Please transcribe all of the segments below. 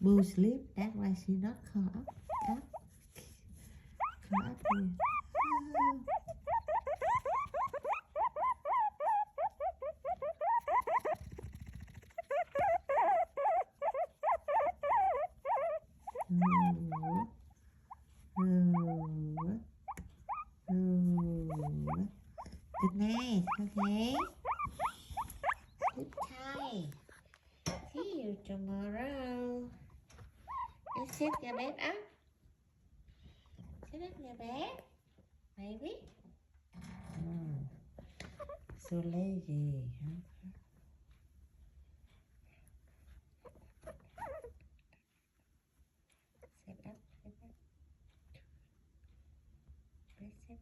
Boo sleep. That's why she not call up. Up. Call up here. Good night, okay? Sleep tight. See you tomorrow. Let's set your bed up. Set up your bed, baby. So lazy, huh? Set up, set up. Let's set up.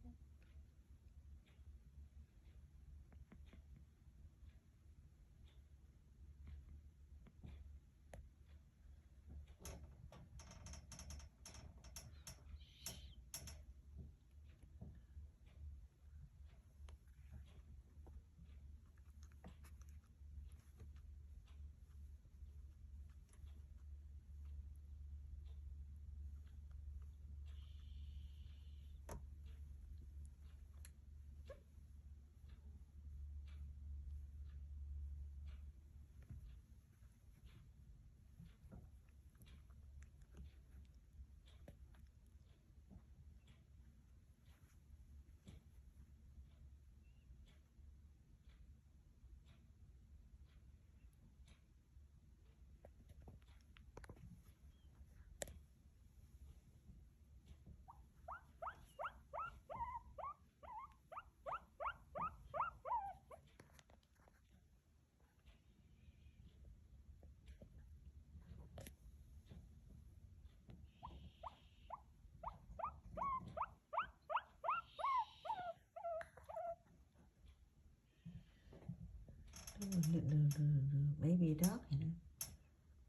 Baby dog, you know.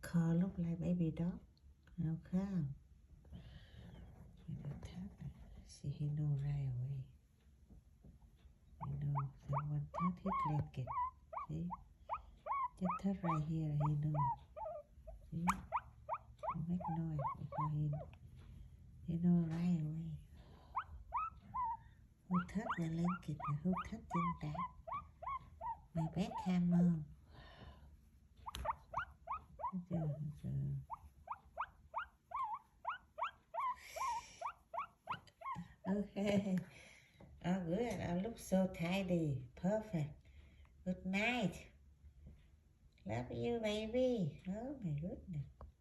Car look like baby dog. How come? See, he know right away. He know someone touch his blanket. See? Just touch right here, he know. See? Don't make noise because he know right away. Who touched the blanket and who touching that? My backhammer. Okay. Oh, good. I look so tidy. Perfect. Good night. Love you, baby. Oh, my goodness.